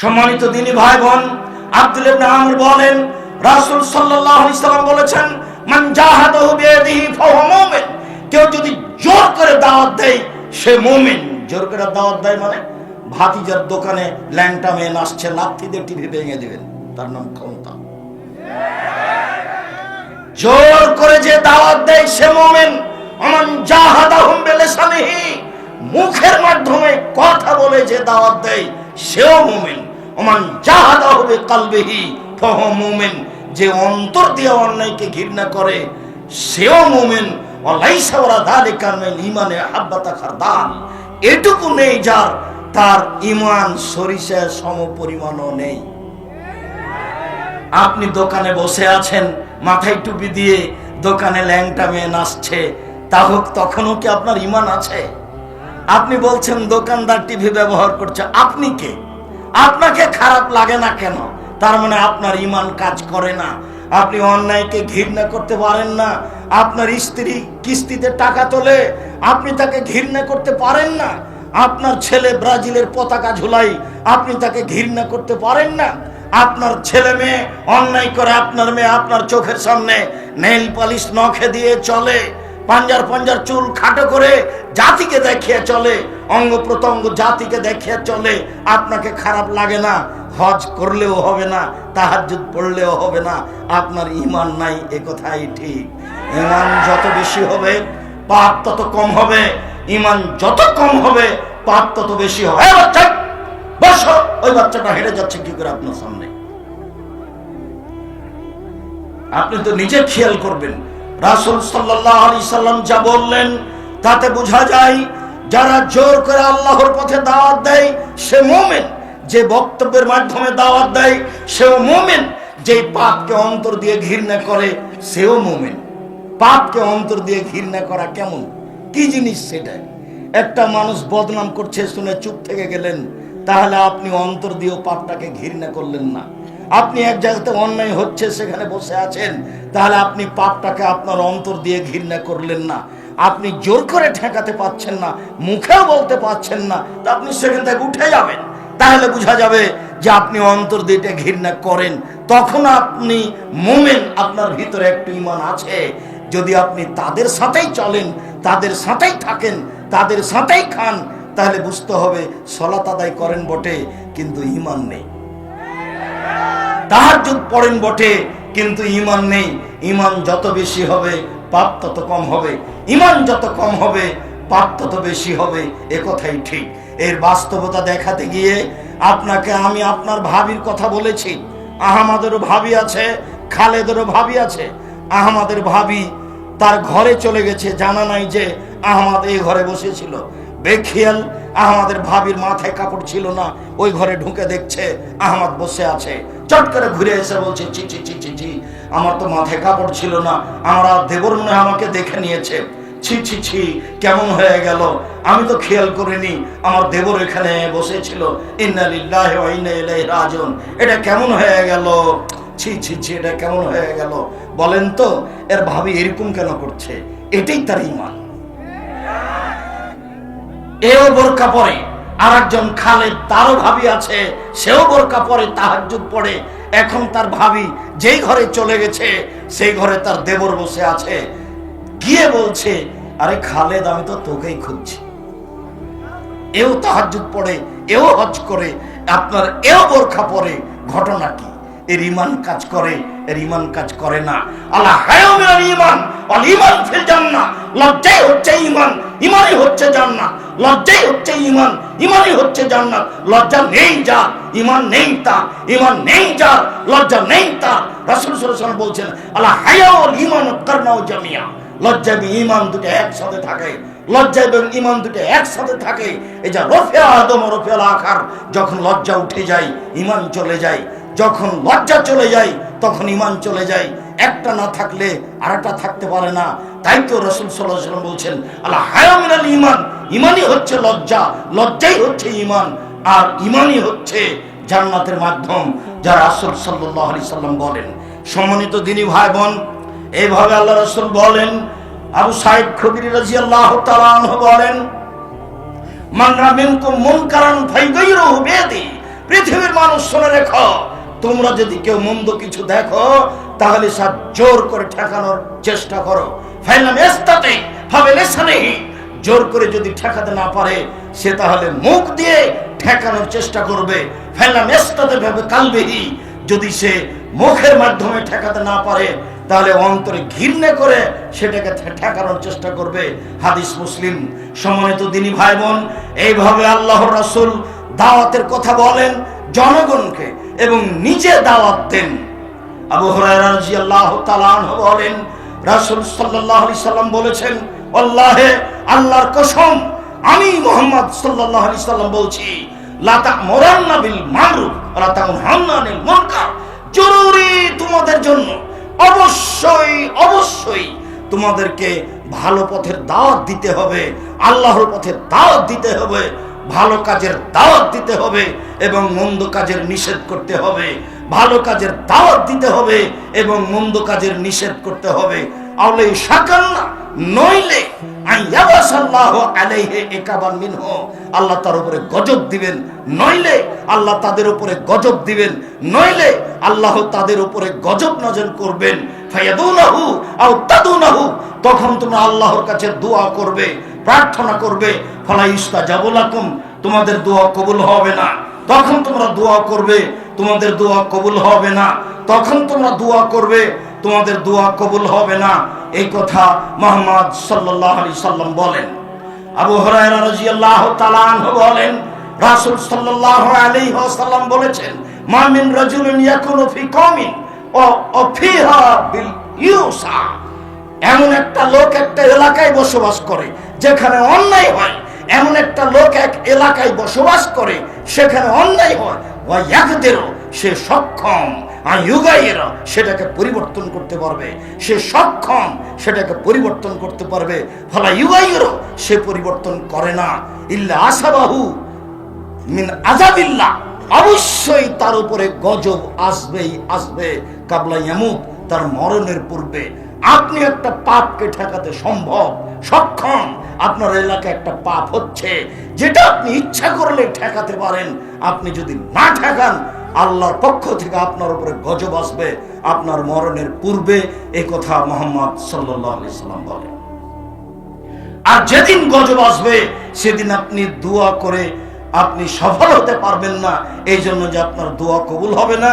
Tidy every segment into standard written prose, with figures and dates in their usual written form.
সম্মানিত দিনী ভাই বোন, আব্দুল্লাহ ইবনে আমর বলেন, রাসূল সাল্লাল্লাহু আলাইহি সাল্লাম বলেছেন, মান জাহাদাহু বিয়াদিহি ফাহুয়া মুমিন। কেউ যদি জোর করে দাওয়াত দেয় সে মুমিন। জোর করে দাওয়াত দেয় মানে ভাতিজার দোকানে ল্যাংটা মেয়ে নাচছে, লাথি দিয়ে টিভি ভেঙে দিবেন, তার নাম ক্ষমতা। জোর করে যে দাওয়াত দেয় সে মুমিন। মান জাহাদাহুম বিলিসানিহি, মুখের মাধ্যমে কথা বলে যে দাওয়াত দেয় সেও মুমিন। ওমান জাহাদাহু বিকলবিহি ফাহুয়া মুমিন, যে অন্তর দিয়ে অন্যায়কে ঘৃণা করে সেও মুমিন। ওয়ালাইসা ওয়ালা যালিকা মিনাল ঈমানি হাব্বাতা খারদাল, এটুকু নেই যার, তার ঈমান সরিষার সমপরিমাণও নেই। আপনি দোকানে বসে আছেন, মাথায় টুপি দিয়ে দোকানে ল্যাংটা মেয়ে নাচছে, তখনও কি আপনার ঈমান আছে? আপনি বলছেন দোকানদার টিভি ব্যবহার করছে, আপনি কে? আপনাকে খারাপ লাগে না কেন? তার মানে আপনার ঈমান কাজ করে না। আপনি অন্যায়কে ঘৃণা করতে পারেন না। আপনার স্ত্রী কিস্তিতে টাকা তোলে, আপনি তাকে ঘৃণা করতে পারেন না। আপনার ছেলে ব্রাজিলের পতাকা ঝুলাই, আপনি তাকে ঘৃণা করতে পারেন না। আপনার ছেলে মেয়ে অন্যায় করে, আপনার মেয়ে আপনার চোখের সামনে নেইল পালিশ নখে দিয়ে চলে, পাঞ্জার পাঞ্জার চুল খাটো করে জাতিকে দেখিয়ে চলে, অঙ্গ প্রত্যঙ্গ জাতিকে দেখিয়ে চলে, আপনাকে খারাপ লাগে না? হজ করলেও হবে না, তাহাজ্জুদ পড়লেও হবে না, আপনার ঈমান নাই, এ কথাই ঠিক। ঈমান যত বেশি হবে পাপ তত কম হবে, ঈমান যত কম হবে পাপ তত বেশি হবে। বাচ্চা বসো, ওই বাচ্চাটা হেঁটে যাচ্ছে কি করে আপনার সামনে? আপনি তো নিজে খেয়াল করবেন। রাসূল সাল্লাল্লাহু আলাইহি সাল্লাম যা বললেন তাতে বোঝা যায় যারা জোর করে আল্লাহর পথে দাওয়াত দেয় সে মুমিন, যে বক্তব্যের মাধ্যমে দাওয়াত দেয় সেও মুমিন, যে পাপকে অন্তর দিয়ে ঘৃণা করে সেও মুমিন। পাপকে অন্তর দিয়ে ঘৃণা করা কেমন, কি জিনিস সেটা? একটা মানুষ বদনাম করছে শুনে চুপ থেকে গেলেন, তাহলে আপনি অন্তর দিয়েও পাপটাকে ঘৃণা করলেন না। আপনি এক জায়গাতে অন্যায় হচ্ছে সেখানে বসে আছেন, তাহলে আপনি পাপটাকে আপনার অন্তর দিয়ে ঘৃণা করলেন না। আপনি জোর করে ঠেকাতে পাচ্ছেন না, মুখেও বলতে পাচ্ছেন না, তা আপনি সেখান থেকে উঠে যাবেন, তাহলে বোঝা যাবে যে আপনি অন্তর দিয়ে এটা ঘৃণা করেন। তখন আপনি মুমিন, আপনার ভিতরে একটু ঈমান আছে। যদি আপনি তাদের সাথেই চলেন, তাদের সাথেই থাকেন, তাদের সাথেই খান, তাহলে বুঝতে হবে সালাত আদায় করেন বটে কিন্তু ঈমান নেই, তাহাজ্জুদ পড়েন বটে কিন্তু ঈমান নেই। ঈমান যত বেশি হবে পাপ তত কম হবে, ঈমান যত কম হবে পাপ তত বেশি হবে, এ কথাই ঠিক। এর বাস্তবতা দেখাতে গিয়ে আপনাকে আমি আপনার ভাবির কথা বলেছি। আহমদেরও ভাবি আছে, খালেদেরও ভাবি আছে। আহমদের ভাবি তার ঘরে চলে গেছে, জানা নাই যে আহমদ এই ঘরে বসেছিল। বেখিয়াল আহমদের ভাবির মাথায় কাপড় ছিল না, ওই ঘরে ঢুকে দেখছে আহমদ বসে আছে। চট করে ঘুরে এসে বলছে, ছি ছি ছি ছি ছি, আমার তো মাথায় কাপড় ছিল না, আমরা দেবর মনে আমাকে দেখে নিয়েছে। ছি ছি ছি, কেমন হয়ে গেল, আমি তো খেয়াল করিনি আমার দেবর এখানে বসেছিল। ইন্না লিল্লাহি ওয়া ইন্না ইলাইহি রাজিউন, এটা কেমন হয়ে গেল, ছি ছি ছি, এটা কেমন হয়ে গেল। বলেন তো এর ভাবি এরকম কেন করছে? এটাই তার ঈমান। এও বোরকা পরে, আর একজন খালেদ তারও ভাবি আছে, সেও বোরকা পরে, তাহাজ্জুদ পড়ে। এখন তার ভাবি যেই ঘরে চলে গেছে সেই ঘরে তার দেবর বসে আছে, গিয়ে বলছে, আরে খালেদ আমি তো তোকেই খুঁজছি। এও তাহাজ্জুদ পড়ে, এও হজ করে, আপনার এও বোরকা পরে, ঘটনা কি? এর ঈমান কাজ করে, এর ঈমান কাজ করে না। আল্লাহ হায়াউ মিনাল ঈমান ওয়াল ঈমান ফিল জান্নাহ, লজ্জাই হচ্ছে ঈমান, ঈমানই হচ্ছে জান্নাত। লজ্জাই হচ্ছে ঈমান, ঈমানই হচ্ছে জান্নাত। লজ্জা নেই যার, ঈমান নেই তার, ঈমান নেই যার, লজ্জা নেই তার। রাসূল সাল্লাল্লাহু আলাইহি ওয়াসাল্লাম বলছেন, আল্লাহ হায়াউ ওয়াল ঈমান কারনাউ জামিয়া, লজ্জা এবং ঈমান দুটো একসাথে থাকে, লজ্জা এবং ঈমান দুটো একসাথে থাকে। এই যে রফিয়া আদম রফিয়াল আখার, যখন লজ্জা উঠে যায় ঈমান চলে যায়, যখন লজ্জা চলে যায় তখন ঈমান চলে যায়। একটা না থাকলে আরেকটা থাকতে পারে না। তাই তো রাসূল সাল্লাল্লাহু আলাইহি ওয়াসাল্লাম বলছেন, আল্লাহ হায়া মিনাল ঈমান, ঈমানই হচ্ছে লজ্জা, লজ্জাই হচ্ছে ঈমান, আর ঈমানই হচ্ছে জান্নাতের মাধ্যম, যা রাসূল সাল্লাল্লাহু আলাইহি সাল্লাম বলেন। সম্মানিত দ্বীনী ভাই বোন, এইভাবে আল্লাহ রাসূল বলেন। আবু সাঈদ খুদরি রাদিয়াল্লাহু তাআলা আনহু বলেন, মান রাআ মিনকুম মুনকারান ফায়ুগাইয়িরহু বিয়াদিহি পৃথিবীর মানুষ শুনে রেখো, তোমরা যদি কেউ মন্দ কিছু দেখো তাহলে সাত জোর করে ঠেকানোর চেষ্টা করো। ফাইলাম ইস্তাতি ফাবিলিসানিহি, জোর করে যদি ঠেকাতে না পারে সে তাহলে মুখ দিয়ে ঠেকানোর চেষ্টা করবে। ফাইলাম ইস্তাতি ফাবিকালবিহি, যদি সে মুখের মাধ্যমে ঠেকাতে না পারে তাহলে অন্তরে ঘৃণা করে সেটাকে ঠেকানোর চেষ্টা করবে। হাদিস মুসলিম। সম্মানিত দিনী ভাই বোন, এইভাবে আল্লাহর রাসূল দাওয়াতের কথা বলেন জনগণকে এবং নিজে দাওয়াত দেন। আবু হুরায়রা রাদিয়াল্লাহু তাআলা আনহু বলেন, রাসূল সাল্লাল্লাহু আলাইহি সাল্লাম বলেছেন, আল্লাহে, আল্লাহর কসম, আমি মুহাম্মদ সাল্লাল্লাহু আলাইহি সাল্লাম বলছি, লা তা'মুরান্না বিল মা'রুফ ওয়া লা তানহাউনা আনিল মুনকার, জরুরি তোমাদের জন্য অবশ্যই অবশ্যই তোমাদেরকে ভালো পথের দাওয়াত দিতে হবে, আল্লাহর পথে দাওয়াত দিতে হবে, ভালো কাজের দাওয়াত দিতে হবে এবং মন্দ কাজের নিষেধ করতে হবে। ভালো কাজের দাওয়াত দিতে হবে এবং মন্দ কাজের নিষেধ করতে হবে। আউলে শাকান্না, নইলে আইয়াবাসাল্লাহু আলাইহি ইকাবান মিনহু, আল্লাহ তার উপরে গজব দিবেন, নইলে আল্লাহ তাদের উপরে গজব দিবেন, নইলে আল্লাহ তাদের উপরে গজব নাযিল করবেন। ফায়াদুনাহু আও তাদুনাহু, তখন তোমরা আল্লাহর কাছে দোয়া করবে, প্রার্থনা করবে। ফালা ইস্তাজাবু লাকুম, তোমাদের দোয়া কবুল হবে না। তখন তোমরা দোয়া করবে, তোমাদের দোয়া কবুল হবে না। তখন তোমরা দোয়া করবে, তোমাদের দোয়া কবুল হবে না। এই কথা মুহাম্মদ সাল্লাল্লাহু আলাইহি সাল্লাম বলেন। আবু হুরায়রা রাদিয়াল্লাহু তাআলা আনহু বলেন, রাসূল সাল্লাল্লাহু আলাইহি ওয়াসাল্লাম বলেছেন, মা মিন রাজুলিন ইয়াকুনু ফি কওমিন ওয়া ফিহা বিল ইউসা, এমন একটা লোক একটা এলাকায় বসবাস করে যেখানে অন্যায় হয়, এমন একটা লোক এক এলাকায় বসবাস করে সেখানে অন্যায় হয়, ওয়া ইয়াকদিরু, সে সক্ষম, আইয়ুগাইরা, সেটাকে পরিবর্তন করতে পারবে, সে সক্ষম, সেটাকে পরিবর্তন করতে পারবে। ফালা ইউগাইরু, সে পরিবর্তন করে না, ইল্লা আসাবাহু মিন আযাবিল্লাহ, অবশ্যই তার উপরে গজব আসবেই আসবে, কাবলা ইয়ামুত, তার মরণের পূর্বে। আপনি একটা পাপকে ঠেকাতে সম্ভব, সক্ষম। আপনার এলাকায় একটা পাপ হচ্ছে যেটা আপনি ইচ্ছা করলে ঠেকাতে পারেন, আপনি যদি না ঠেকান আল্লাহর পক্ষ থেকে আপনার উপরে গজব আসবে আপনার মরণের পূর্বে। এই কথা মুহাম্মদ সাল্লাল্লাহু আলাইহি সাল্লাম বলেন। আর যেদিন গজব আসবে সেদিন আপনি দোয়া করে আপনি সফল হতে পারবেন না, এই জন্য যে আপনার দোয়া কবুল হবে না।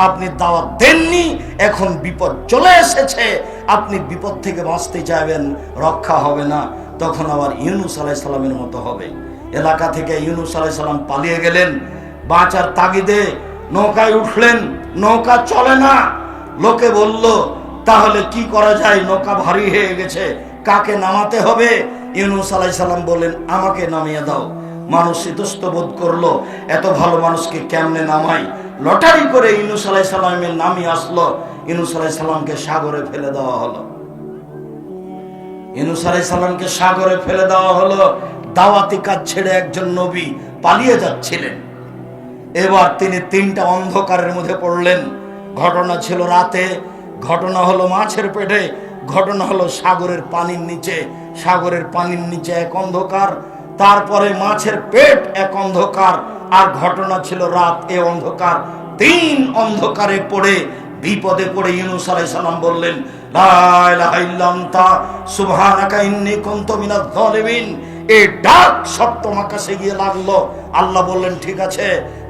আপনি দাওয়াত দেননি, এখন বিপদ চলে এসেছে, আপনি বিপদ থেকে বাঁচতে চাইবেন, রক্ষা হবে না। তখন আবার ইউনূস আলাইহিস সালামের মতো হবে। এলাকা থেকে ইউনূস আলাইহিস সালাম পালিয়ে গেলেন, বাঁচার তাগিদে নৌকায় উঠলেন, নৌকা চলে না। লোকে বলল, তাহলে কি করা যায়, নৌকা ভারী হয়ে গেছে, কাকে নামাতে হবে? ইউনূস আলাইহিস সালাম বললেন, আমাকে নামিয়ে দাও। মানুষ ইতস্ত বোধ করলো, এত ভালো মানুষকে কেমনে নামাই। লটারি করে ইউনূস আলাইহিস সালামের নামই আসলো। ইউনূস আলাইহিস সালামকে সাগরে ফেলে দেওয়া হলো। ইউনূস আলাইহিস সালামকে সাগরে ফেলে দেওয়া হলো। দাওয়াতি কাজ ছেড়ে একজন নবী পালিয়ে যাচ্ছিলেন। এবার তিনি তিনটা অন্ধকারের মধ্যে পড়লেন। ঘটনা ছিল রাতে, ঘটনা হলো মাছের পেটে, ঘটনা হলো সাগরের পানির নিচে। সাগরের পানির নিচে এক অন্ধকার, তারপরে মাছের পেট এক অন্ধকার, আর ঘটনা ছিল রাত। এ অন্ধকার, তিন অন্ধকারে পড়ে বিপদে পড়ে ইউনূস আলাইহিস সালাম বললেন, লা ইলাহা ইল্লা আনতা সুবহানাকা ইন্নী কুনতু মিনাজ জালিমিন। এই ডাক সপ্তম আকাশে গিয়ে লাগলো। আল্লাহ বললেন, ঠিক আছে,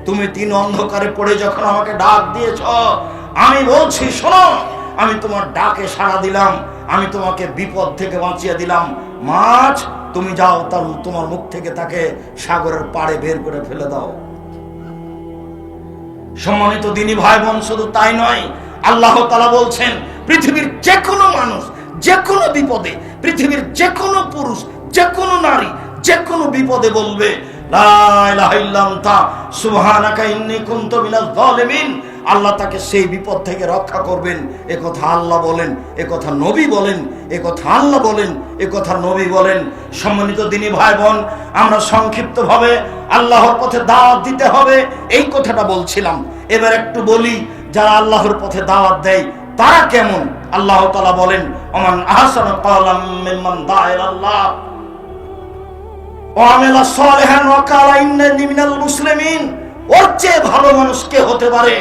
তুমি তিন অন্ধকারে পড়ে যখন আমাকে ডাক দিয়েছ, আমি বলছি শোনো, আমি তোমার ডাকে সাড়া দিলাম, আমি তোমাকে বিপদ থেকে বাঁচিয়ে দিলাম। মাছ, তুমি যাও, তোমার মুখ থেকে তাকে সাগরের পাড়ে বের করে ফেলে দাও। সম্মানিত দিনী ভাই বোন, শুধু তাই নয়, আল্লাহ তাআলা বলছেন, পৃথিবীর যে কোনো মানুষ যে কোনো বিপদে, পৃথিবীর যে কোনো পুরুষ যে কোনো নারী যে কোনো বিপদে বলবে, লা ইলাহা ইল্লা আনতা সুবহানাকা ইন্নী কুনতু মিনাজ জালিমিন, আল্লাহ তাকে সেই বিপদ থেকে রক্ষা করবেন। এ কথা আল্লাহ বলেন, এ কথা নবী বলেন, এ কথা আল্লাহ বলেন, এ কথা নবী বলেন। সম্মানিত দিনী ভাই বোন, আমরা সংক্ষিপ্তভাবে আল্লাহর পথে দাওয়াত দিতে হবে এই কথাটা বলছিলাম। এবার একটু বলি, যারা আল্লাহর পথে দাওয়াত দেয় তারা কেমন। আল্লাহ তাআলা বলেন, ওমান আহসানু ক্বালাম মিম্মান দাআ ইলাল্লাহ ওয়া আমিলা সালিহান ওয়া ক্বালা ইন্নানি মিনাল মুসলিমিন ওর চেয়ে ভালো মানুষ কে হতে পারে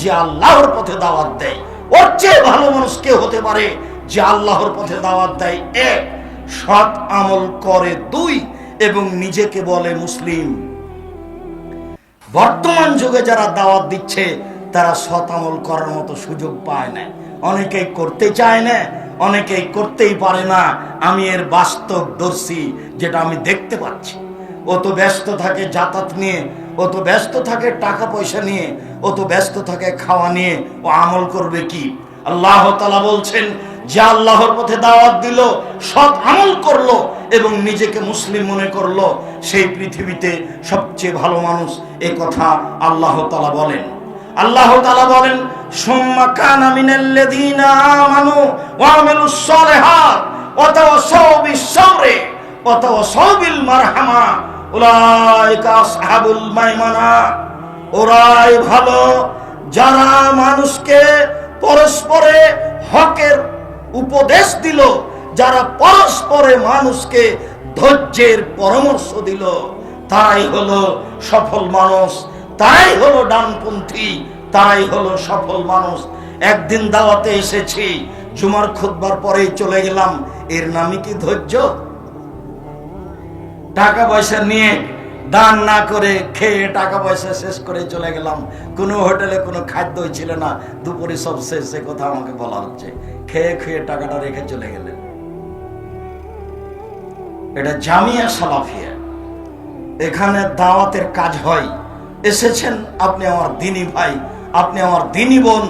যে আল্লাহর পথে দাওয়াত দেয়? ওর চেয়ে ভালো মানুষ কে হতে পারে যে আল্লাহর পথে দাওয়াত দেয়? এক, সৎ আমল করে। দুই, এবং নিজেকে বলে মুসলিম। বর্তমান যুগে যারা দাওয়াত দিচ্ছে তারা সৎ আমল করার মতো সুযোগ পায় না। অনেকেই করতে চায় না, অনেকেই করতেই পারে না। আমি এর বাস্তবদর্শী, যেটা আমি দেখতে পাচ্ছি। ও তো ব্যস্ত থাকে যাতায়াত নিয়ে, ও তো ব্যস্ত থাকে টাকা পয়সা নিয়ে, ও তো ব্যস্ত থাকে খাওয়া নিয়ে। ও আমল করবে কি? আল্লাহ তাআলা বলছেন যে আল্লাহর পথে দাওয়াত দিল, সৎ আমল করলো এবং নিজেকে মুসলিম মনে করলো, সেই পৃথিবীতে সবচেয়ে ভালো মানুষ। এ কথা আল্লাহ তাআলা বলেন। আল্লাহ তাআলা বলেন, সুম্মা কানা মিনাল্লাযীনা আমানু ওয়া আমিলুস সালিহাত ওয়া তাওয়াসাউ বিস-সাবরি ওয়া তাওয়াসাউ বিল মারহামা উলাইকা আসহাবুল মাইমানা। ওরাই ভালো যারা মানুষকে পরস্পরে হকের উপদেশ দিল, যারা পরস্পরে মানুষকে ধৈর্যের পরামর্শ দিল, তারাই হলো সফল মানুষ, তারাই হলো ডানপন্থী, তারাই হলো সফল মানুষ। একদিন দাওয়াতে এসেছি, জুমার খুতবার পরেই চলে গেলাম। এর নামই কি ধৈর্য? টাকা পয়সা নিয়ে দান না করে খেয়ে টাকা পয়সা শেষ করে চলে গেলাম। কোনো হোটেলে কোনো খাদ্যই ছিল না, দুপুরে সব শেষ। সে কথা আমাকে বলা হচ্ছে, খেয়ে খেয়ে টাকাটা রেখে চলে গেলেন। এটা জামিয়া সালাফিয়া, এখানে দাওয়াতের কাজ হয়। এসেছেন আপনি আমার দিনী ভাই, আপনি আমার দিনী বোন,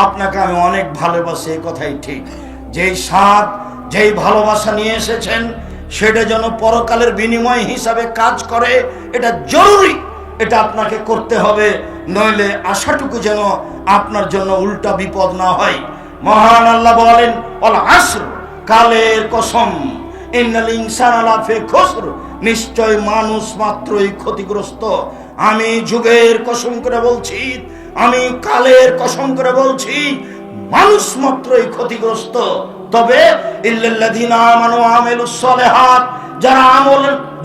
আপনাকে আমি অনেক ভালোবাসি, এই কথাই ঠিক। যেই স্বাদ, যেই ভালোবাসা নিয়ে এসেছেন, সেটা যেন পরকালের বিনিময় হিসাবে কাজ করে, এটা জরুরি। এটা আপনাকে করতে হবে, নইলে আশাটুকু যেন আপনার জন্য উল্টা বিপদ না হয়। মহান আল্লাহ বলেন, ওয়াল আসর, কালের কসম, ইন্নাল ইনসানা লাফি খুসর, নিশ্চয় মানুষ মাত্রই ক্ষতিগ্রস্ত। আমি যুগের কসম করে বলছি, আমি কালের কসম করে বলছি, মানুষ মাত্রই ক্ষতিগ্রস্ত। তবে ইল্লাল্লাযীনা আমানু ওয়া আমিলুস সালিহাত,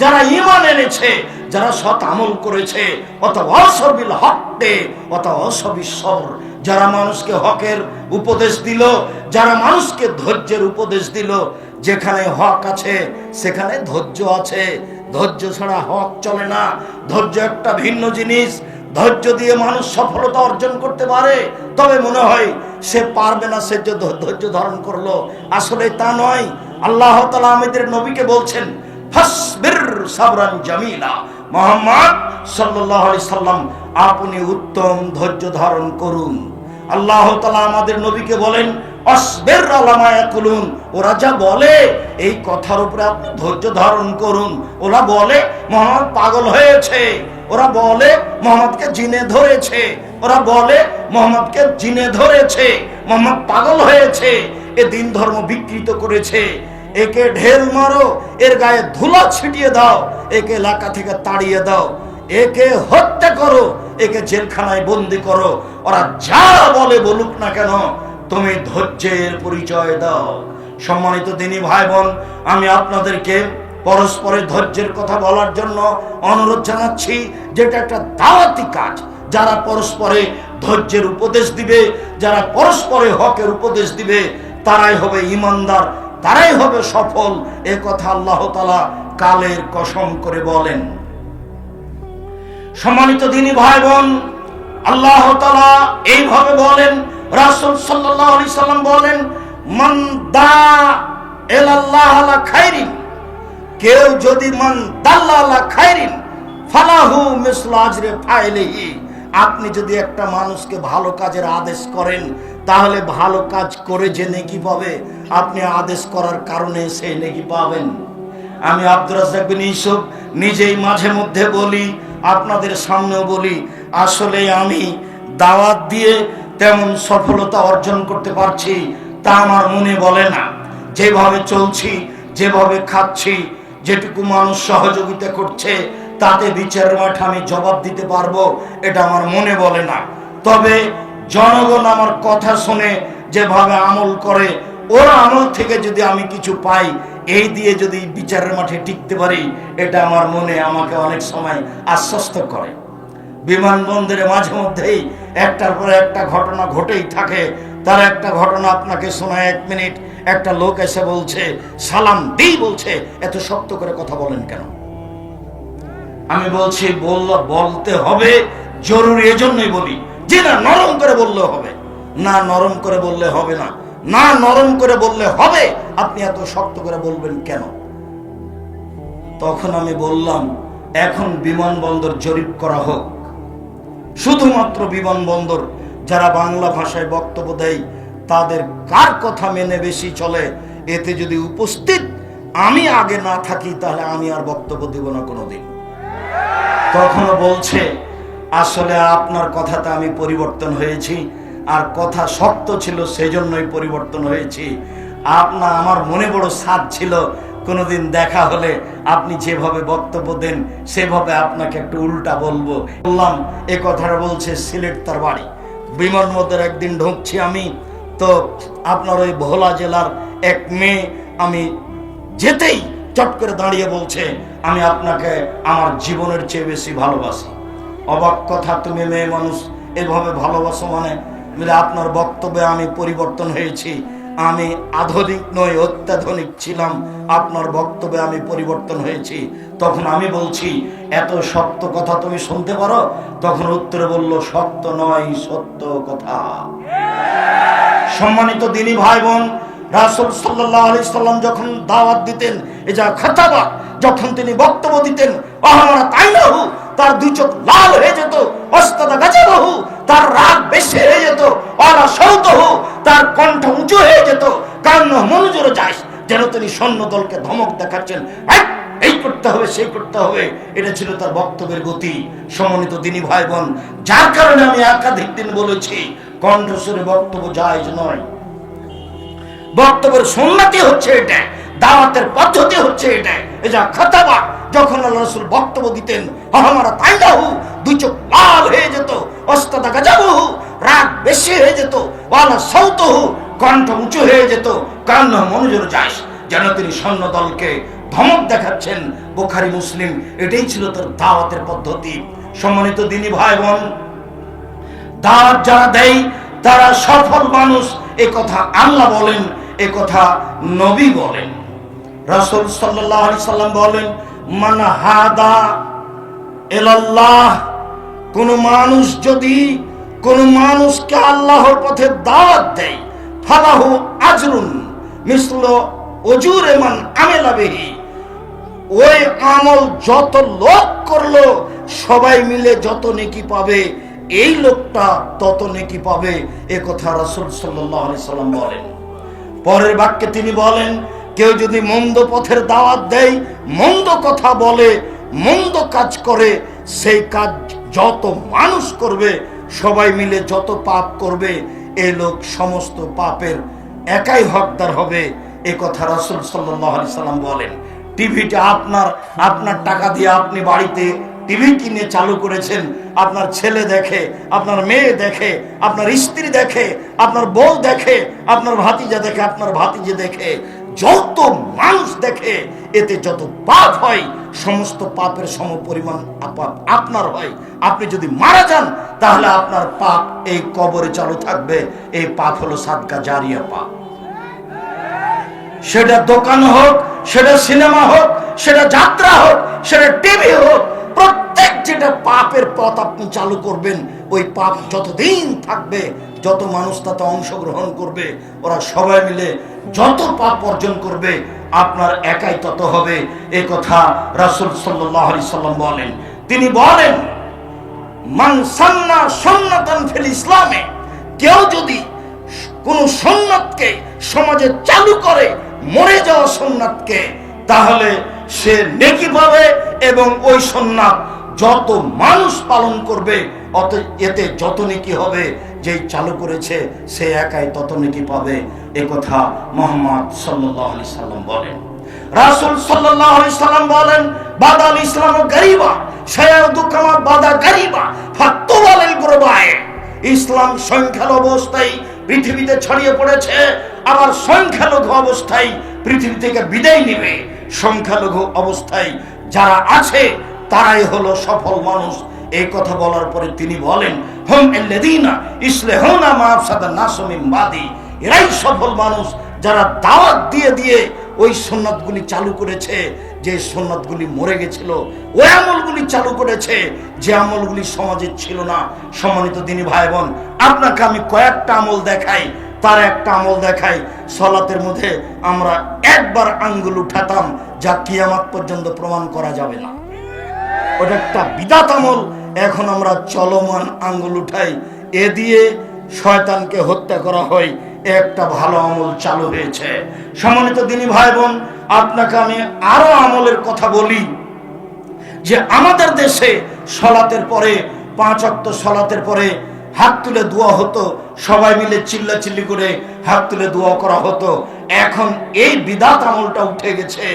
যারা ঈমান এনেছে, যারা সৎ আমল করেছে, ওয়াতাওয়াসাউ বিল হক্কি ওয়াতাওয়াসাউ বিস সবর, যারা মানুষকে হকের উপদেশ দিল, যারা মানুষকে ধৈর্যের উপদেশ দিল। যেখানে হক আছে সেখানে ধৈর্য আছে, ধৈর্য ছাড়া হক চলে না। ধৈর্য একটা ভিন্ন জিনিস। ধৈর্য দিয়ে মানুষ সফলতা অর্জন করতে পারে, তবে মনে হয় সে পারবে না, সে ধৈর্য ধারণ করলো। আসলে তা নয়। আল্লাহ তাআলা আমাদের নবীকে বলছেন, ফাসবির সাবরান জামিলা। মুহাম্মদ সাল্লাল্লাহু আলাইহি সাল্লাম, আপনি উত্তম ধৈর্য ধারণ করুন। আল্লাহ তাআলা আমাদের নবীকে বলেন, আসবির আলা মা ইয়াকুলুন, ওরা যা বলে এই কথার উপরে আপনি ধৈর্য ধারণ করুন। ওরা বলে মুহাম্মদ পাগল হয়েছে, ওরা বলে মুহাম্মদকে জিনে ধরেছে, ওরা বলে মুহাম্মদকে জিনে ধরেছে, মুহাম্মদ পাগল হয়েছে, এ দিন ধর্ম বিকৃত করেছে, একে ঢেল মারো, এর গায়ে ধুলা ছিটিয়ে দাও, একে এলাকা থেকে তাড়িয়ে দাও, একে হত্যা করো, একে জেলখানায় বন্দি করো। ওরা যা বলে বলুক না কেন, তুমি ধৈর্যের পরিচয় দাও। সম্মানিত দিনী ভাই বোন, আমি আপনাদেরকে পরস্পরের ধৈর্যের কথা বলার জন্য অনুরোধ জানাচ্ছি, যেটা একটা দাওয়াতি কাজ। যারা পরস্পরে ধৈর্যের উপদেশ দিবে, যারা পরস্পরে হকের উপদেশ দিবে, তারাই হবে ঈমানদার, তারাই হবে সফল। এ কথা আল্লাহ তাআলা কালের কসম করে বলেন। সম্মানিত দিনী ভাই বোন, আল্লাহ তাআলা এইভাবে বলেন, রাসূল সাল্লাল্লাহু আলাইহি সাল্লাম বলেন, মান দা ইলাল্লাহ আলা খাইরিন, কেউ যদি মান দাল্লা আলা খাইরিন ফালাহু মিসলু আজরি ফাইলিহি, আপনি যদি একটা মানুষকে ভালো কাজের আদেশ করেন, তাহলে ভালো কাজ করে যে নেকি পাবে, আপনি আদেশ করার কারণে সেই নেকি পাবেন। আমি আব্দুর রাজ্জাক বিন ইউসুফ নিজেই মাঝে মধ্যে বলি, আপনাদের সামনেও বলি, আসলে আমি দাওয়াত দিয়ে তেমন সফলতা অর্জন করতে পারছি তা আমার মনে বলে না। যেভাবে চলছি, যেভাবে খাচ্ছি, যেটুকু মানুষ সহযোগিতা করছে, তাতে বিচারের মাঠে আমি জবাব দিতে পারবো, এটা আমার মনে বলে না। তবে জনগণ আমার কথা শুনে যেভাবে আমল করে, ওর আমল থেকে যদি আমি কিছু পাই, এই দিয়ে যদি বিচারের মাঠে টিকতে পারি, এটা আমার মনে আমাকে অনেক সময় আশ্বস্ত করে। বিমানবন্দরে মাঝে মধ্যেই একটার পর একটা ঘটনা ঘটেই থাকে। তার একটা ঘটনা আপনাকে শোনায়, 1 মিনিট। একটা লোক এসে বলছে, সালাম দিই, বলছে এত শক্ত করে কথা বলেন কেন? আমি বলছি বলতে হবে, জরুরি, এজন্যই বলি। যে না, নরম করে বললে হবে না, নরম করে বললে হবে না, না নরম করে বললে হবে, আপনি এত শক্ত করে বলবেন কেন? তখন আমি বললাম, এখন বিমানবন্দর জরিপ করা হোক, শুধুমাত্র বিমানবন্দর যারা বাংলা ভাষায় বক্তব্য দেয় তাদের কার কথা মেনে বেশি চলে। এতে যদি উপস্থিত আমি আগে না থাকি তাহলে আমি আর বক্তব্য দেব না কোনোদিন। তখনও বলছে, আসলে আপনার কথাতে আমি পরিবর্তন হয়েছি, আর কথা শক্ত ছিল সেজন্যই পরিবর্তন হয়েছি। আমার মনে বড় সাধ ছিল কোনোদিন দেখা হলে আপনি যেভাবে বক্তব্য দেন সেভাবে আপনাকে একটু উল্টা বলবো। বললাম, এ কথাটা বলছে সিলেট তার বাড়ি। বিমানবন্দর একদিন ঢুকছি আমি, তো আপনার ওই ভোলা জেলার এক মেয়ে আমি যেতেই চট করে দাঁড়িয়ে বলছে, আমি আপনাকে আমার জীবনের চেয়ে বেশি ভালোবাসি। অবাক কথা, তুমি মেয়ে মানুষ এভাবে ভালোবাসো মানে? আপনার বক্তব্যে আমি পরিবর্তন হয়েছি, আমি আধুনিক নই, অত্যাধুনিক ছিলাম, আপনার বক্তব্যে আমি পরিবর্তন হয়েছি। তখন আমি বলছি, এত শক্ত কথা তুমি শুনতে পারো? তখন উত্তরে বলল, শক্ত নয়, সত্য কথা। সম্মানিত দিনী ভাই বোন, রাসূল সাল্লাল্লাহু আলাইহি সাল্লাম যখন দাওয়াত দিতেন, এজা খাতাবা, যখন তিনি বক্তব্য দিতেন, আহমারা তাইনাহু, তার দুই চোখ লাল হয়ে যেত, ওয়াস্তাদা গাজাবাহু, তার রাগ বেশি হয়ে যেত, ওয়ালা সাউতাহু, তার কণ্ঠ উঁচু হয়ে যেত, কান্না মনোজোর যায়, যেন তিনি সৈন্য দলকে ধমক দেখাচ্ছেন, এই করতে হবে, সেই করতে হবে। এটা ছিল তার বক্তব্যের গতি। সম্মানিত দিনী ভাই বোন, যার কারণে আমি একাধিক দিন বলেছি, কণ্ঠস্বরে বক্তব্য জায়েজ নয়। বক্তব্যের সুন্নতি হচ্ছে এটা, দাওয়াতের পদ্ধতি হচ্ছে এটা। এজা খাতাবা, যখন আল্লাহ রাসূল বক্তব্য দিতেন, আহমারা তাইনাহু, দুই চোখ লাল হয়ে যেত, ওয়াস্তাদা গাজাবহু, রাগ বেশি হয়ে যেত, ওয়ালা সাউতাহু, কণ্ঠ উঁচু হয়ে যেত, কান্না মনোজোর যায়, যেন তিনি সৈন্য দলকে ধমক দেখাচ্ছেন। বুখারী মুসলিম, এটাই ছিল তার দাওয়াতের পদ্ধতি। সম্মানিত দিনী ভাই বোন, দাওয়াত যারা দেয় তারা সফল মানুষ, এ কথা আল্লাহ বলেন, এ কথা নবী বলেন। রাসূল সাল্লাল্লাহু আলাইহি সাল্লাম বলেন, মান হাদা ইলাল্লাহ, কোন মানুষ যদি কোন মানুষকে আল্লাহর পথে দাওয়াত দেয়, ফালাহু আজরুন মিসলু উজুরি মান আমিলা বিহি, ওই আমল যত লোক করলো সবাই মিলে যত নেকি পাবে, এই লোকটা তত নেকি পাবে। এ কথা রাসূল সাল্লাল্লাহু আলাইহি সাল্লাম বলেন। পরের বাক্যে তিনি বলেন, কেউ যদি মন্দ পথের দাওয়াত দেয়, মন্দ কথা বলে, মন্দ কাজ করে, সেই কাজ যত মানুষ করবে সবাই মিলে যত পাপ করবে, এই লোক সমস্ত পাপের একাই হকদার হবে। এ কথা রাসূল সাল্লাল্লাহু আলাইহি সাল্লাম বলেন। টিভিটা আপনার টাকা দিয়ে আপনি বাড়িতে টিভি কিনে চালু করেছেন, আপনার ছেলে দেখে, আপনার মেয়ে দেখে, আপনার স্ত্রী দেখে, আপনার বউ দেখে, আপনার ভাতিজা দেখে, আপনার ভাতিজে দেখে, যত মানুষ দেখে, এতে যত পাপ হয় সমস্ত পাপের সমপরিমাণ পাপ আপনার হয়। আপনি যদি মারা যান তাহলে আপনার পাপ এই কবরে চালু থাকবে। এই পাপ হলো সাদকা জারিয়া পাপ। সেটা দোকান হোক, সেটা সিনেমা হোক, সেটা যাত্রা হোক, সেটা টিভি হোক, প্রত্যেক যেটা পাপের পথ আপনি চালু করবেন, ওই পাপ যতদিন থাকবে, যত মানুষ তাতে অংশগ্রহণ করবে, ওরা সবাই মিলে যত পাপ অর্জন করবে, আপনার একাই তত হবে। এই কথা রাসূল সাল্লাল্লাহু আলাইহি সাল্লাম বলেন। তিনি বলেন, মান সান্না সুন্নাতান ফিল ইসলামে, কেউ যদি কোন সুন্নাতকে সমাজে চালু করে, মরে যাওয়া সুন্নাতকে, তাহলে সে নেকি পাবে এবং ওই সুন্নাত যত মানুষ পালন করবে এতে যত নেকি হবে, যেই চালু করেছে সে একাই তত নেকি পাবে। এ কথা মুহাম্মদ সাল্লাল্লাহু আলাইহি সাল্লাম বলেন। রাসূল সাল্লাল্লাহু আলাইহি সাল্লাম বলেন, বাদাল ইসলামু গারিবা শায়াউদু কামা বাদা গারিবা ফাতুবালিল গুরবায়ে, ইসলাম সংখ্যালঘু অবস্থায় পৃথিবীতে ছড়িয়ে পড়েছে, আবার সংখ্যালঘু অবস্থায় পৃথিবী থেকে বিদায় নেবে। সংখ্যালঘু অবস্থায় যারা আছে তারাই হলো সফল মানুষ। এই কথা বলার পরে তিনি বলেন, হুম আল্লাযীনা ইসলাহুনা মা আফসাদান নাসু মিন বাদি, এরাই সফল মানুষ যারা দাওয়াত দিয়ে দিয়ে ওই সুন্নাতগুলি চালু করেছে, যে সুন্নাতগুলি মরে গেছিল, ওই আমলগুলি চালু করেছে যে আমলগুলি সমাজে ছিল না। সম্মানিত দিনী ভাই বোন, আপনাকে আমি কয়েকটা আমল দেখাই, তার একটা আমল দেখাই। সালাতের মধ্যে আমরা একবার আঙ্গুল উঠাতাম, যা কিয়ামত পর্যন্ত প্রমাণ করা যাবে না, ওটা একটা বিদআত আমল। এখন আমরা চলমান আঙ্গুল উঠাই, এ দিয়ে শয়তানকে হত্যা করা হয়। একটা ভালো আমল চালু হয়েছে। সম্মানিত দিনী ভাই বোন, আপনাকে আমি আরো আমলের কথা বলি, যে আমাদের দেশে সালাতের পরে 5 ওয়াক্ত সালাতের পরে হাত তুলে দোয়া হতো, সবাই মিলে চিল্লাচিল্লি করে হাত তুলে দোয়া করা হতো। এখন এই বিদআত আমলটা উঠে গেছে,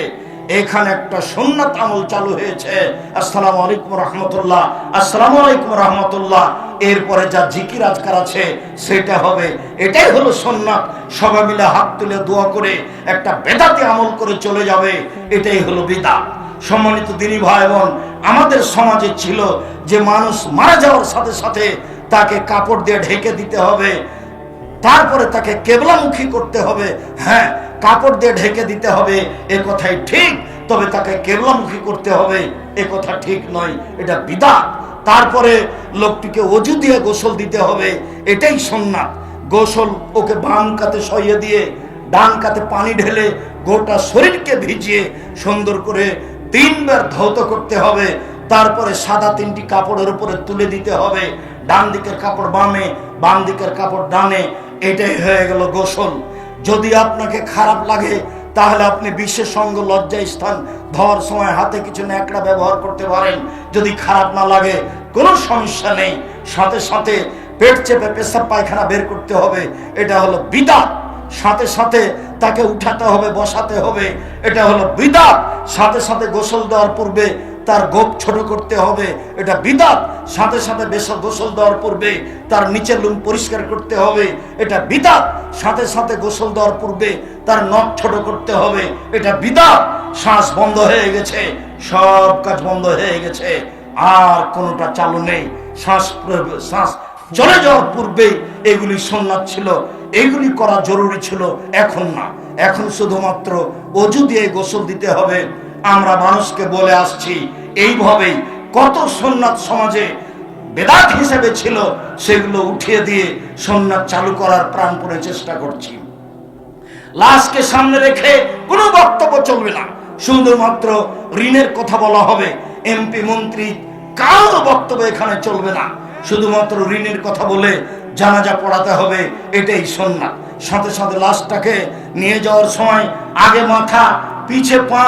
এখানে একটা সুন্নাত আমল চালু হয়েছে। আসসালামু আলাইকুম রাহমাতুল্লাহ, আসসালামু আলাইকুম রাহমাতুল্লাহ। এরপরে যা জিকির আজকার আছে সেটা হবে, এটাই হলো সুন্নাত। সবাই মিলে হাত তুলে দোয়া করে একটা বেদাতি আমল করে চলে যাবে, এটাই হলো বিদআত। সম্মানিত দিনী ভাই বোন, আমাদের সমাজে ছিল যে মানুষ মারা যাওয়ার সাথে সাথে তাকে কাপড় দিয়ে ঢেকে দিতে হবে, তারপরে তাকে কেবলামুখী করতে হবে। হ্যাঁ, কাপড় দিয়ে ঢেকে দিতে হবে এ কথাই ঠিক, তবে তাকে কেবলামুখী করতে হবে এ কথা ঠিক নয়, এটা বিদআত। তারপরে লোকটিকে ওযু দিয়ে গোসল দিতে হবে, এটাই সুন্নাত। গোসল ওকে বাম কাতে সইয়ে দিয়ে ডান কাতে পানি ঢেলে গোটা শরীরকে ভিজিয়ে সুন্দর করে 3 বার ধৌত করতে হবে। তারপরে সাদা 3টি কাপড়ের উপরে তুলে দিতে হবে, ডান দিকের কাপড় বামে, বাম দিকের কাপড় ডানে। এটাই হয়ে গেল গোসল। যদি আপনাকে খারাপ লাগে তাহলে আপনি বিশেষ অঙ্গ লজ্জা স্থান ধোয়ার সময় হাতে কিছু ন্যাকড়া ব্যবহার করতে পারেন। যদি খারাপ না লাগে কোনো সমস্যা নেই, সাথে সাথে পেট চেপে পেশাব পায়খানা বের করতে হবে, এটা হলো বিদআত। সাথে সাথে তাকে উঠাতে হবে, বসাতে হবে, এটা হলো বিদআত। সাথে সাথে গোসল দেওয়ার পূর্বে তার গোপ ছোট করতে হবে, এটা বিদআত। সাথে সাথে গোসল দেওয়ার পূর্বে তার নিচের লুম পরিষ্কার করতে হবে, এটা বিদআত। সাথে সাথে গোসল দেওয়ার পূর্বে তার নখ ছোট করতে হবে, এটা বিদআত। শ্বাস বন্ধ হয়ে গেছে, সব কাজ বন্ধ হয়ে গেছে, আর কোনোটা চালু নেই। শ্বাস চলে যাওয়ার পূর্বে এগুলি সুন্নাত ছিল, এগুলি করা জরুরি ছিল। এখন না, এখন শুধুমাত্র ওযু দিয়ে গোসল দিতে হবে। আমরা মানুষকে বলে আসছি এইভাবেই, কত সুন্নাত সমাজে বেদাত হিসেবে ছিল সেগুলো উঠিয়ে দিয়ে সুন্নাত চালু করার প্রাণপণে চেষ্টা করছি। লাশকে সামনে রেখে কোনো বক্তব্য চলবে না, শুধুমাত্র ঋণের কথা বলা হবে। এমপি মন্ত্রী কারো বক্তব্য এখানে চলবে না, শুধুমাত্র ঋণের কথা বলে জানাজা পড়াতে হবে, এটাই সুন্নাত। সাথে সাথে লাশটাকে নিয়ে যাওয়ার সময় আগে মাথা পিছে পা,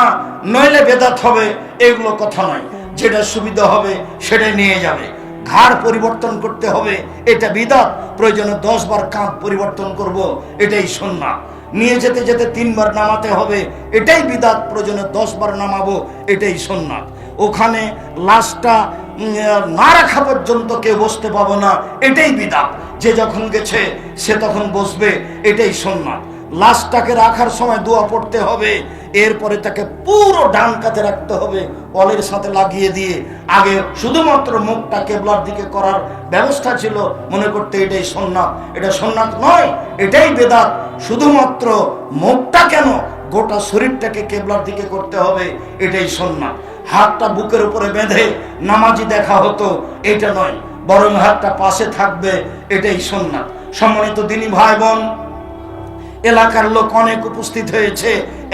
নইলে বেদাত হবে, এগুলো কথা নয়। যেটা সুবিধা হবে সেটাই নিয়ে যাবে। ঘাড় পরিবর্তন করতে হবে, এটা বিদআত। প্রয়োজনে 10 বার কাঁধ পরিবর্তন করব, এটাই সুন্নাত। নিয়ে যেতে যেতে 3 বার নামাতে হবে, এটাই বিদআত। প্রয়োজনে 10 বার নামাবো, এটাই সুন্নাত। ওখানে লাশটা না রাখা পর্যন্ত কেউ বসতে পাবো না, এটাই বিদআত। যে যখন গেছে সে তখন বসবে, এটাই সুন্নাত। লাশটাকে রাখার সময় দোয়া পড়তে হবে, এরপরে তাকে পুরো ডান কাতে রাখতে হবে, অলের সাথে লাগিয়ে দিয়ে। আগে শুধুমাত্র মুখটা কেবলার দিকে করার ব্যবস্থা ছিল, মনে করতে এটাই সুন্নাত। এটা সুন্নাত নয়, এটাই বিদআত। শুধুমাত্র মুখটা কেন, গোটা শরীরটাকে কেবলার দিকে করতে হবে, এটাই সুন্নাত। হাতটা বুকের উপরে বেঁধে নামাজি দেখা হতো, এটা নয়, বরং হাতটা পাশে থাকবে, এটাই সুন্নাত। সম্মানিত দিনী ভাই বোন, এলাকার লোক অনেক উপস্থিত হয়েছে,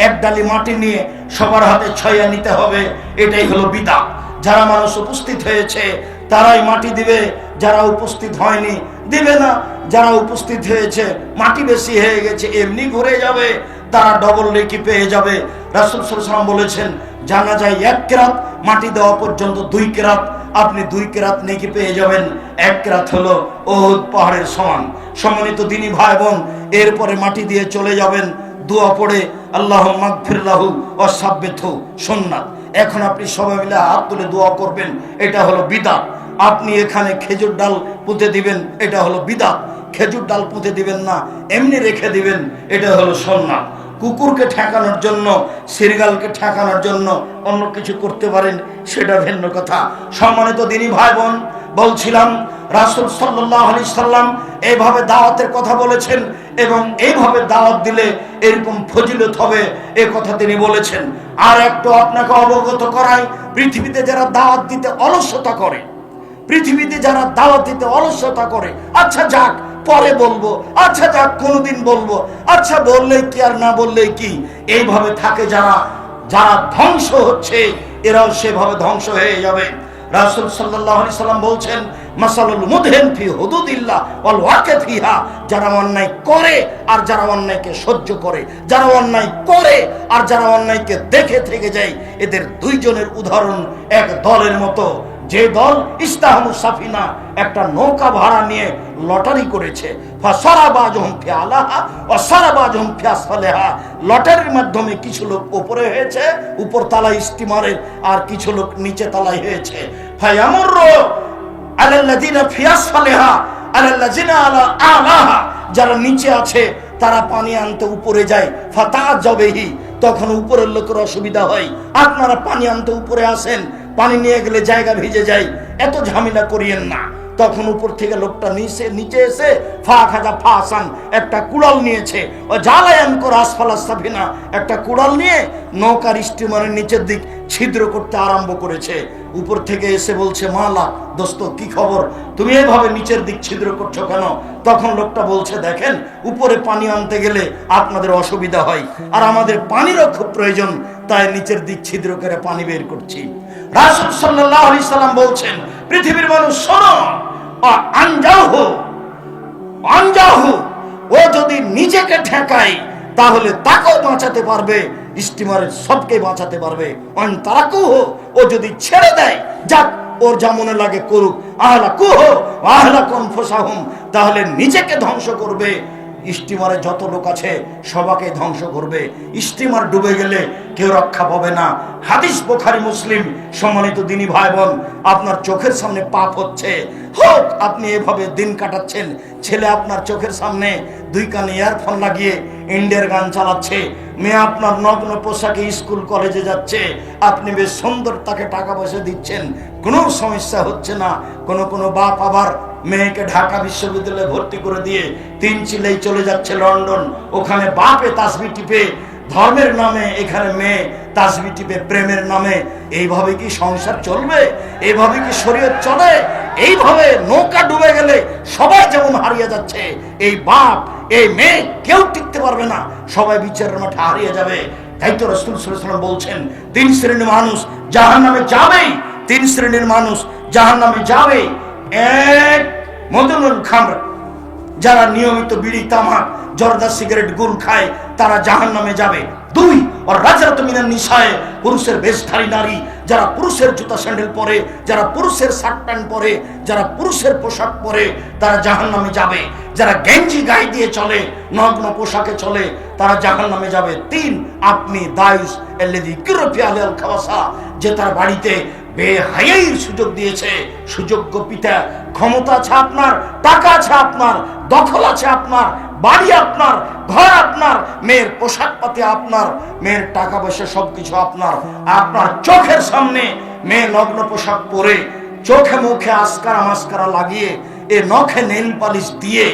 এক ডালি মাটি নিয়ে সবার হাতে ছয়া নিতে হবে, এটাই হলো বিদআত। যারা মানুষ উপস্থিত হয়েছে তারাই মাটি দিবে, যারা উপস্থিত হয়নি দিবে না। যারা উপস্থিত হয়েছে, মাটি বেশি হয়ে গেছে, এমনি ভরে যাবে, তারা ডবল নেকি পেয়ে যাবে। রাসূল সাল্লাল্লাহু আলাইহি ওয়াসাল্লাম বলেছেন, জানাজায় 1 কেরাত, মাটি দেওয়া পর্যন্ত 2 কেরাত, আপনি 2 কেরাত নেকি পেয়ে যাবেন। 1 কেরাত হলো উহুদ পাহাড়ের সমান। সম্মানিত দিনী ভাই বোন, এরপরে মাটি দিয়ে চলে যাবেন, দোয়া পড়ে আল্লাহুম্মা গফির লাহু ওয়া সাব্বিতহু, সুন্নাত। এখন আপনি সবাই মিলে হাত তুলে দোয়া করবেন, এটা হলো বিদআত। আপনি এখানে খেজুর ডাল পুঁতে দিবেন, এটা হলো বিদআত। খেজুর ডাল পুঁতে দিবেন না, এমনি রেখে দিবেন, এটা হলো সুন্নাত। কুকুরকে ঠেকানোর জন্য, সিরগালকে ঠেকানোর জন্য অন্য কিছু করতে পারেন, সেটা ভিন্ন কথা। সম্মানিত দিনী ভাই বোন, বলছিলাম রাসূল সাল্লাল্লাহু আলাইহি সাল্লাম এইভাবে দাওয়াতের কথা বলেছেন এবং এইভাবে দাওয়াত দিলে এরকম ফজিলত হবে, এ কথা তিনি বলেছেন। আর একটু আপনাকে অবগত করাই, পৃথিবীতে যারা দাওয়াত দিতে অলসতা করে, পৃথিবীতে যারা দাওয়াত দিতে অলসতা করে, আচ্ছা যাক পরে বলবো, আচ্ছা যাক কোনোদিন বলবো, আচ্ছা বললেই কি আর না বললেই কি, এইভাবে থাকে যারা, যারা ধ্বংস হচ্ছে এরাও সেভাবে ধ্বংস হয়ে যাবে। রাসূল সাল্লাল্লাহু আলাইহি সাল্লাম বলছেন, মাসালুল মুদহিন ফি হুদুদিল্লাহ ওয়াল ওয়াকি ফিহা, যারা অন্যায় করে আর যারা অন্যায়কে সহ্য করে, যারা অন্যায় করে আর যারা অন্যায়কে দেখে থেকে যায়, এদের দুইজনের উদাহরণ এক দলের মতো। যে দল ইস্তাহামু সাফিনা, একটা নৌকা ভাড়া নিয়ে লটারি করেছে, ফাসারাবাজুহুম ফি আলাহা ওয়া সারাবাজুহুম ফি আসফালিহা, লটারির মাধ্যমে কিছু লোক উপরে হয়েছে, উপর তলায় স্টিমারের, আর কিছু লোক নিচে তলায় হয়েছে। ফায়ামুরু আলাল্লাযিনা ফি আসফালিহা আলাল্লাযিনা আলা আলাহা, যারা নিচে আছে তারা পানি আনতে উপরে যায়, ফাতাআজাবিহি, তখন উপরের লোকের অসুবিধা হয়, আপনারা পানি আনতে উপরে আসেন, পানি নিয়ে গেলে জায়গা ভিজে যায়, এত ঝামেলা করিয়েন না। তখন উপর থেকে লোকটা নিচে এসে ফাসান, একটা কুড়াল নিয়েছে, ও জালায়ান কর আসফালাস সাফিনা, একটা কুড়াল নিয়ে নৌকার স্টিমারের নিচের দিক ছিদ্র করতে আরম্ভ করেছে। উপর থেকে এসে বলছে, মালা দোস্ত কি খবর, তুমি এভাবে নিচের দিক ছিদ্র করছো কেন? তখন লোকটা বলছে, দেখেন উপরে পানি আনতে গেলে আপনাদের অসুবিধা হয়, আর আমাদের পানিরও খুব প্রয়োজন, তাই নিচের দিক ছিদ্র করে পানি বের করছি। রাসূল সাল্লাল্লাহু আলাইহি সাল্লাম বলছেন, পৃথিবীর মানুষ শোনো, আনজাহু, ও যদি নিজেকে ঠেকায় তাহলে তাকেও বাঁচাতে পারবে, স্টিমারের সবকে বাঁচাতে পারবে। অন্তারাকুহু, ও যদি ছেড়ে দেয়, যাক ওর যা মনে লাগে করুক, আহলাকুহু আহলাকুম ফুসাহুম, তাহলে নিজেকে ধ্বংস করবে, স্টিমারে যত লোক আছে সবাকে ধ্বংস করবে। স্টিমার ডুবে গেলে কেউ রক্ষা পাবে না। হাদিস বুখারী মুসলিম। সম্মানিত দিনী ভাই বোন, আপনার চোখের সামনে পাপ হচ্ছে, হোক আপনি এভাবে দিন কাটাচ্ছেন, ছেলে আপনার চোখের সামনে দুই কানে ইয়ারফোন লাগিয়ে ইন্ডিয়ার গান চালাচ্ছে, মেয়ে আপনার নগ্ন পোশাকে স্কুল কলেজে যাচ্ছে, আপনি বেশ সুন্দর তাকে টাকা পয়সা দিচ্ছেন, কোনো সমস্যা হচ্ছে না। কোনো বাপ আবার মেয়েকে ঢাকা বিশ্ববিদ্যালয়ে ভর্তি করে দিয়ে 3 চিলেই চলে যাচ্ছে লন্ডন, ওখানে বাপে তাসবিহ টিপে ধর্মের নামে, এখানে মেয়ে তাসবিহ টিপে প্রেমের নামে। এইভাবে কি সংসার চলবে? এইভাবে কি শরীয়ত চলে? এইভাবে নৌকা ডুবে গেলে সবাই যেমন হারিয়ে যাচ্ছে, এই বাপ এই মেয়ে কেউ টিকতে পারবে না, সবাই বিচারের মাঠে হারিয়ে যাবে। তাই তো রাসূল সাল্লাল্লাহু আলাইহি ওয়াসাল্লাম বলছেন, 3 শ্রেণীর মানুষ জাহান্নামে যাবেই, 3 শ্রেণীর মানুষ জাহান্নামে যাবে। এক, মদনুল খামর, যারা নিয়মিত বিড়ি তামাক জর্দা সিগারেট গুল খায় তারা জাহান্নামে যাবে। 2, আর রাজরাতু মিনান নিসায়ে, পুরুষের বেশধারী নারী, যারা পুরুষের জুতা স্যান্ডেল পরে, যারা পুরুষের শার্ট প্যান্ট পরে, যারা পুরুষের পোশাক পরে, তারা জাহান্নামে যাবে। যারা গেঞ্জি গায়ে দিয়ে চলে, নগ্ন পোশাকে চলে, তারা জাহান্নামে যাবে। 3, আপনি দায়ুস আল্লাযী কিরফি আলাল খাওয়াসা, যে তার বাড়িতে বেহায়াইর সুযোগ দিয়েছে, সুযোগ্য পিতা, ক্ষমতা আছে আপনার, টাকা আছে আপনার, দখল আছে আপনার, বাড়ি আপনার, ঘর আপনার, মেয়ের পোশাক পাতি আপনার, মেয়ের টাকা পয়সা সবকিছু আপনার, আপনার চোখের সামনে মেয়ে নগ্ন পোশাক পরে, চোখে মুখে আসকারা মাস্কারা লাগিয়ে, এ নখে নেল পালিশ দিয়ে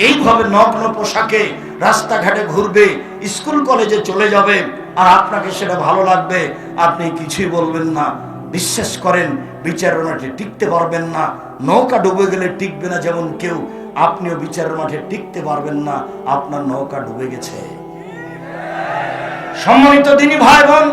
এইভাবে নগ্ন পোশাকে রাস্তাঘাটে ঘুরবে, স্কুল কলেজে চলে যাবে, আর আপনাকে সেটা ভালো লাগবে, আপনি কিছুই বলবেন না। বিশ্বাস করেন, বিচারের মাঠে টিকতে পারবেন না। নৌকা ডুবে গেলে টিকবে না যেমন কেউ, আপনিও বিচারের মাঠে টিকতে পারবেন না, আপনার নৌকা ডুবে গেছে। সম্মানিত দিনী ভাই বোন,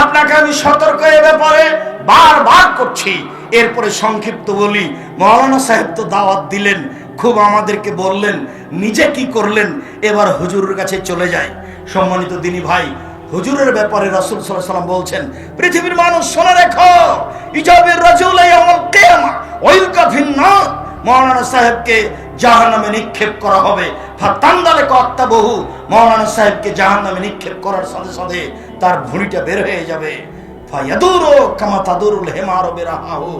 আপনাকে আমি সতর্ক এ ব্যাপারে বারবার করছি। এরপরে সংক্ষিপ্ত বলি, মাওলানা সাহেব তো দাওয়াত দিলেন, খুব আমাদেরকে বললেন, নিজে কি করলেন, এবার হুজুরের কাছে চলে যায়। সম্মানিত দিনী ভাই, হুজুরের ব্যাপারে রাসূল সাল্লাল্লাহু আলাইহি ওয়াসাল্লাম বলছেন, পৃথিবীর মানুষ শুনে রেখো, ইজাবির রাজুল ইয়াউমুল কিয়ামা ওয়া ইলকা ফিন-নার, মাওলানা সাহেবকে জাহান্নামে নিক্ষেপ করা হবে। ফাতান্দালে কাত্তাবহু, মাওলানা সাহেবকে জাহান্নামে নিক্ষেপ করার সাথে সাথে তার ভুঁড়িটা বের হয়ে যাবে। ফায়াদুরু কামা তাদুরুল হিমারু বিরাহাহু,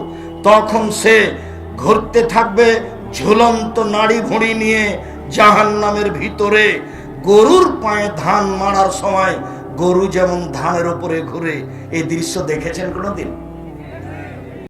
তখন সে ঘুরতে থাকবে ঝুলন্ত নাড়ি ভুঁড়ি নিয়ে জাহান্নামের ভিতরে। গরুর পায়ে ধান মারার সময় গরু যেমন ধানের উপরে ঘুরে, এই দৃশ্য দেখেছেন কোনোদিন?